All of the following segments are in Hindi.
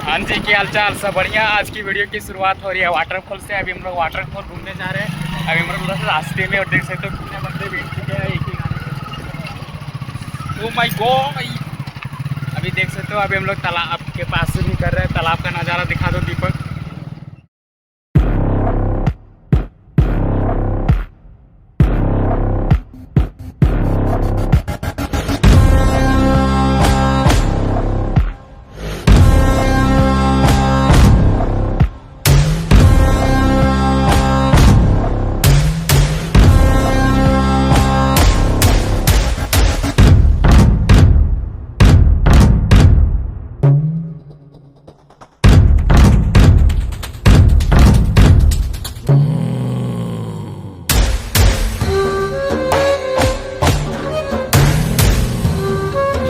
हाँ जी, क्या हालचाल, सब बढ़िया। आज की वीडियो की शुरुआत हो रही है वाटरफॉल से। अभी हम लोग वाटरफॉल घूमने जा रहे हैं। अभी हम लोग रास्ते में, और देख सकते हो कितने बंदे बैठ चुके हैं एक ही गाने। ओह माय गॉड, अभी देख सकते हो, अभी हम लोग तालाब के पास से भी कर रहे हैं। तालाब का नज़ारा दिखा दो दीपक।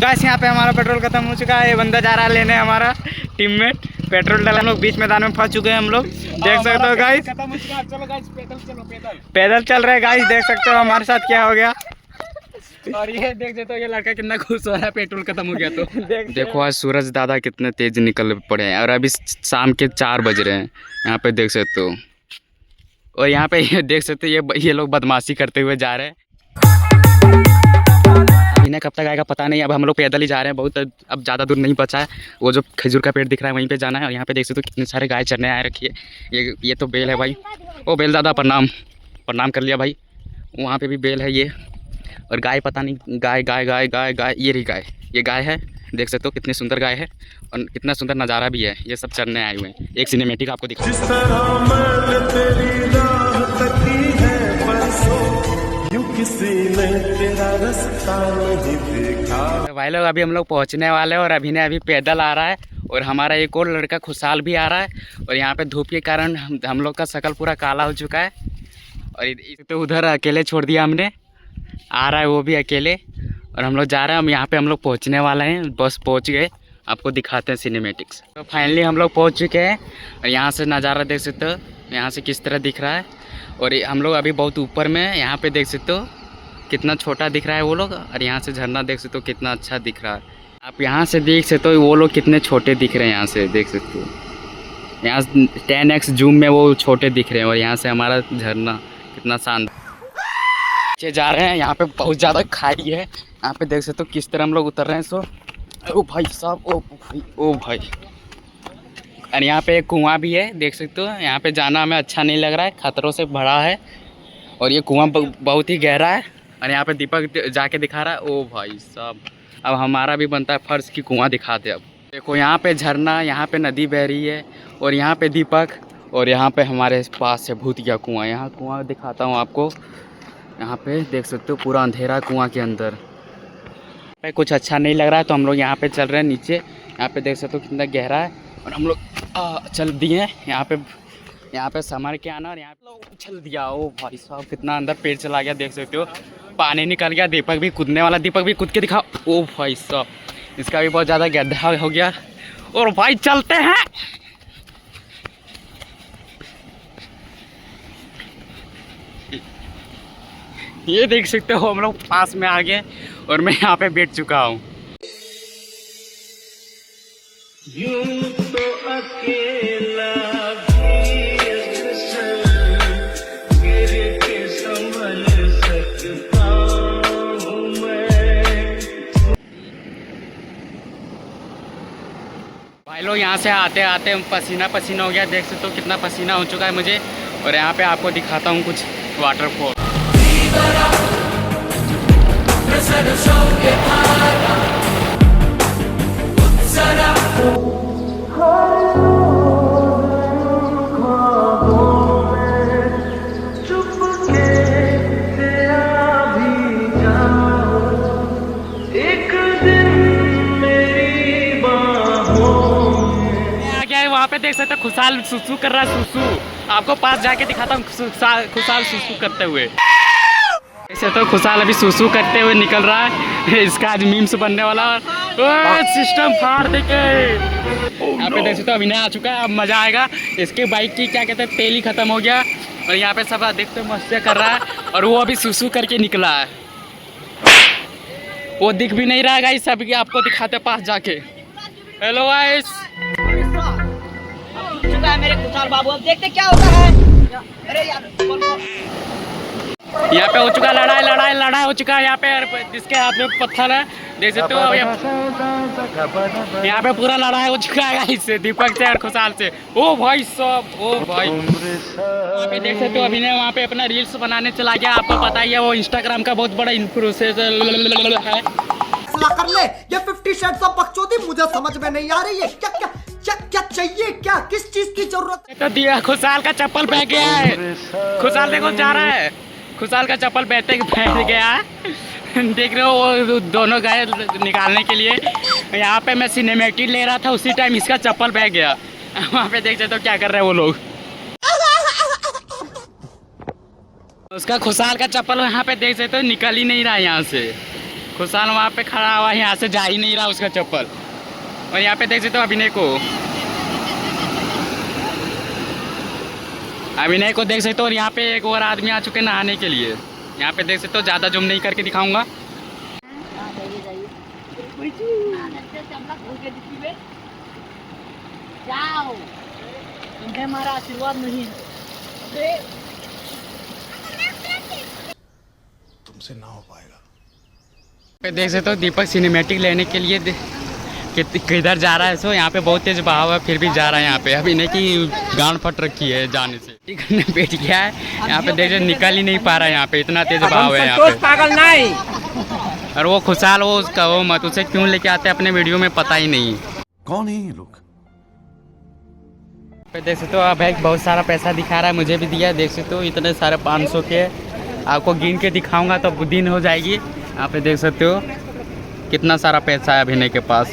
गाइस, यहाँ पे हमारा पेट्रोल खत्म हो चुका है। ये बंदा जा रहा है लेने, हमारा टीममेट। पेट्रोल डाला, हम लोग बीच मैदान में फंस चुके हैं। हम लोग देख सकते हो गाइस, खत्म हो चुका। चलो गाइस, पैदल चल रहे हैं गाइस। देख सकते हो हमारे साथ क्या हो गया। और ये देख सकते हो, ये लड़का कितना खुश हो रहा है पेट्रोल खत्म हो गया तो। देखो आज सूरज दादा कितने तेज निकल पड़े हैं, और अभी शाम के 4 बज रहे हैं। यहाँ पे देख सकते हो, और यहाँ पे ये देख सकते हो, ये लोग बदमाशी करते हुए जा रहे हैं। इन्हें कब तक आएगा पता नहीं। अब हम लोग पैदल ही जा रहे हैं, बहुत अब ज़्यादा दूर नहीं बचा है। वो जो खजूर का पेड़ दिख रहा है वहीं पे जाना है। और यहाँ पे देख सकते हो कितने सारे गाय चरने आए रखी है। ये तो बेल है भाई। ओ बेल दादा, प्रणाम। प्रणाम कर लिया भाई। वहाँ पे भी बेल है ये। और गाय पता नहीं, गाय गाय गाय गाय गाय, ये रही गाय। ये गाय है, देख सकते हो कितनी सुंदर गाय है, और कितना सुंदर नज़ारा भी है। ये सब चरने आए हुए हैं। एक सिनेमेटिक आपको दिखा। तो भाई लोग, अभी हम लोग पहुंचने वाले हैं, और अभी ने अभी पैदल आ रहा है, और हमारा एक और लड़का खुशहाल भी आ रहा है। और यहाँ पे धूप के कारण हम लोग का शक्ल पूरा काला हो चुका है। और तो उधर अकेले छोड़ दिया हमने, आ रहा है वो भी अकेले। और हम लोग जा रहे हैं। हम यहाँ पे हम लोग पहुँचने वाले हैं, बस पहुँच गए। आपको दिखाते हैं सिनेमेटिक्स। तो फाइनली हम लोग पहुँच चुके हैं, और यहाँ से नज़ारा देख सकते हो, यहाँ से किस तरह दिख रहा है। और हम लोग अभी बहुत ऊपर में हैं। यहाँ पे देख सकते हो कितना छोटा दिख रहा है वो लोग, और यहाँ से झरना देख सकते हो कितना अच्छा दिख रहा है। आप यहाँ से देख सकते हो वो लोग कितने छोटे दिख रहे हैं। यहाँ से देख सकते हो, यहाँ 10x जूम में वो छोटे दिख रहे हैं। और यहाँ से हमारा झरना कितना शानदार। नीचे जा रहे हैं, यहाँ पे बहुत ज़्यादा खाई है। यहाँ पे देख सकते हो किस तरह हम लोग उतर रहे हैं। सो ओ भाई साहब, ओ भाई। और यहाँ पे एक कुआं भी है, देख सकते हो। यहाँ पे जाना हमें अच्छा नहीं लग रहा है, खतरों से भरा है। और ये कुआं बहुत ही गहरा है। और यहाँ पे दीपक जाके दिखा रहा है। ओ भाई साहब, अब हमारा भी बनता है फर्ज की कुआं दिखाते। अब देखो यहाँ पे झरना, यहाँ पे नदी बह रही है, और यहाँ पे दीपक, और यहाँ पे हमारे पास है भूतिया कुआं। यहाँ कुआं दिखाता हूँ आपको। यहाँ पे देख सकते हो पूरा अंधेरा कुआं के अंदर। पे कुछ अच्छा नहीं लग रहा है, तो हम लोग यहाँ पे चल रहे हैं नीचे। यहाँ पे देख सकते हो कितना गहरा है। और हम लोग चल दिए हैं यहाँ पे समर के आना, और यहाँ पे चल दिया। ओ भाई साहब, कितना अंदर पेड़ चला गया, देख सकते हो। पानी निकल गया। दीपक भी कूदने वाला, दीपक भी कूद के दिखा। ओ भाई साहब, इसका भी बहुत ज़्यादा गड्ढा हो गया। और भाई चलते हैं। ये देख सकते हो हम लोग पास में आ गए, और मैं यहाँ पे बैठ चुका हूँ। भाई लोग, यहाँ से आते आते पसीना पसीना हो गया। देख सकते हो कितना पसीना हो चुका है मुझे। और यहाँ पे आपको दिखाता हूँ कुछ वाटरफॉल। वहाँ पे देख सकते हो खुशहाल सुसु कर रहा है। सुसु आपको पास जाके दिखाता हूँ, खुशहाल सुसु करते हुए। ऐसे तो खुशहाल अभी सुसु करते हुए निकल रहा है। इसका आज मीम्स बनने वाला। सिस्टम फाड़ देके यहाँ पे देख सकते हो अभिनय आ चुका है। अब मजा आएगा। इसके बाइक की क्या कहते हैं, तेल ही खत्म हो गया। और यहाँ पे सब देखते हो मस्ती कर रहा है, और वो अभी सुसु करके निकला है। वो दिख भी नहीं रहा गाइस, अभी आपको दिखाते पास जाके। Hello guys. चुका है मेरे खुशाल बाबू। अब देखते क्या होता है। अरे यार यहाँ पे हो चुका लड़ाई हो चुका है। यहाँ पे जिसके हाथ में पत्थर है देख सकते हो। यहाँ पे पूरा लड़ाई हो चुका है गाइस, दीपक से और खुशाल से। ओ भाई साहब, ओ भाई वहाँ पे देख सकते हो अभिनय वहाँ पे अपना रील्स बनाने चला गया। आपको पता ही है वो इंस्टाग्राम का बहुत बड़ा इन्फ्लुएंसर है। कर ले ये 50 शेड्स ऑफ बकचोदी मुझे समझ में नहीं आ रही है। क्या क्या क्या क्या चाहिए, क्या किस चीज की जरूरत है? तो दिया खुशाल का चप्पल बह गया है। खुशाल देखो जा रहा है, खुशाल का चप्पल बहते बैठ गया है। देख रहे हो वो दोनों गए निकालने के लिए। यहाँ पे मैं सिनेमेटिक ले रहा था, उसी टाइम इसका चप्पल बह गया। वहाँ पे देख सकते हो क्या कर रहे हैं वो लोग। उसका खुशाल का चप्पल यहाँ पे देख सकते हो निकल ही नहीं रहा यहाँ से। खुशाल वहाँ पे खड़ा हुआ, यहाँ से जा ही नहीं रहा उसका चप्पल। और यहाँ पे देख सकते हो अभिनय को देख सकते हो। और यहाँ पे एक और आदमी आ चुके नहाने के लिए। यहाँ पे देख सकते हो, ज़्यादा जूम नहीं करके दिखाऊंगा। हमारा आशीर्वाद नहीं तुमसे ना हो पाएगा। पे देख सकते हो दीपक सिनेमैटिक लेने के लिए किधर जा रहा है। सो यहाँ पे बहुत तेज बहाव है, फिर भी जा रहा है। यहाँ पे अभिनय की गांड फट रखी है जाने से, बैठ गया है। यहाँ पे देख निकल ही नहीं पा रहा है, यहाँ पे इतना तेज बहाव है यहाँ पे। पागल नहीं। और वो खुशाल वो उसका वो मत उसे क्यों लेके आते हैं अपने वीडियो में पता ही नहीं। कौन है ये लोग? पे देख सकते हो अब एक बहुत सारा पैसा दिखा रहा है, मुझे भी दिया। देख सकते हो इतने सारे 500 के, आपको गिन के दिखाऊंगा तो दिन हो जाएगी। यहाँ पे देख सकते हो कितना सारा पैसा है अभिनय के पास।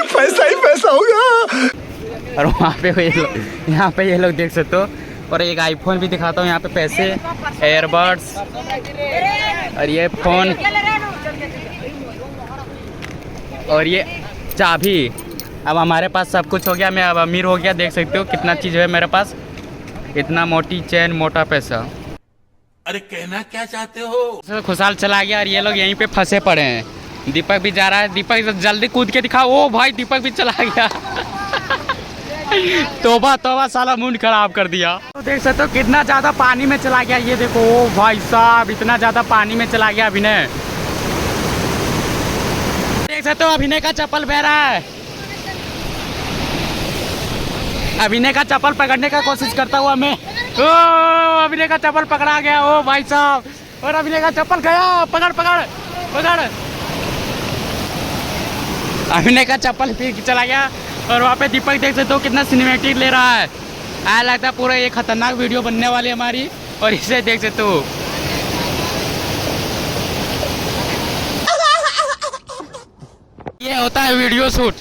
पैसा ही पैसा होगा। और वहाँ पे यहाँ पे ये लोग देख सकते हो। और एक आईफोन भी दिखाता हूँ यहाँ पे पैसे, एयरबड्स और ये फोन और ये चाबी। अब हमारे पास सब कुछ हो गया, मैं अब अमीर हो गया। देख सकते हो कितना चीज़ है मेरे पास, इतना मोटी चैन, मोटा पैसा। अरे कहना क्या चाहते हो? खुशाल चला गया और ये लोग यहीं पे फंसे पड़े हैं। दीपक भी जा रहा है, दीपक जल्दी कूद के दिखाओ। ओ भाई दीपक भी चला गया। तोबा तोबा, साला मूड खराब कर दिया। तो देख सकते हो कितना ज़्यादा पानी में चला गया। ये देखो ओ भाई साहब, इतना ज़्यादा पानी में चला गया अभिनय। देख सकते हो अभिनय का चप्पल बह रहा है। अभिनय का चप्पल पकड़ने का कोशिश करता हुआ मैं, ओ अभिनय का चप्पल पकड़ा गया। ओ भाई साहब, और अभिनय का चप्पल गया। पकड़ पकड़ पकड़। अभिनय का चप्पल फिर चला गया। और वहाँ पे दीपक देख सकते हो कितना सिनेमैटिक ले रहा है। आया लगता है पूरा ये खतरनाक वीडियो बनने वाली हमारी। और इसे देख सकते हो, ये होता है वीडियो शूट।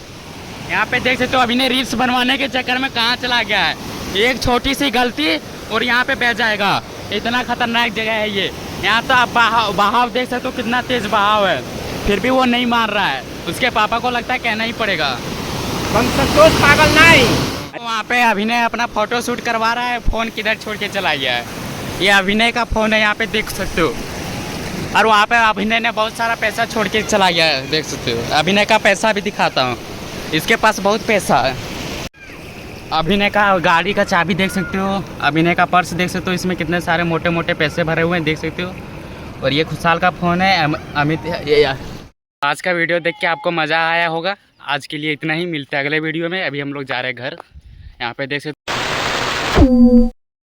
यहाँ पे देख सकते हो अभिनय रील्स बनवाने के चक्कर में कहाँ चला गया है। एक छोटी सी गलती और यहाँ पे बह जाएगा। इतना खतरनाक जगह है ये। यहाँ तो आप बहाव देख सकते हो कितना तेज बहाव है, फिर भी वो नहीं मार रहा है। उसके पापा को लगता है कहना ही पड़ेगा, पागल नहीं। वहाँ पे अभिनय अपना फोटो शूट करवा रहा है। फ़ोन किधर छोड़ के चला गया है। ये अभिनय का फ़ोन है, यहाँ पे देख सकते हो। और वहाँ पे अभिनय ने बहुत सारा पैसा छोड़ के चला गया है, देख सकते हो। अभिनय का पैसा भी दिखाता हूँ, इसके पास बहुत पैसा है। अभिनय का गाड़ी का चाबी देख सकते हो, अभिनय का पर्स देख सकते हो, इसमें कितने सारे मोटे मोटे पैसे भरे हुए हैं, देख सकते हो। और ये खुशाल का फ़ोन है, अमित। आज का वीडियो देख के आपको मज़ा आया होगा। आज के लिए इतना ही, मिलते हैं अगले वीडियो में। अभी हम लोग जा रहे हैं घर। यहाँ पे देख सकते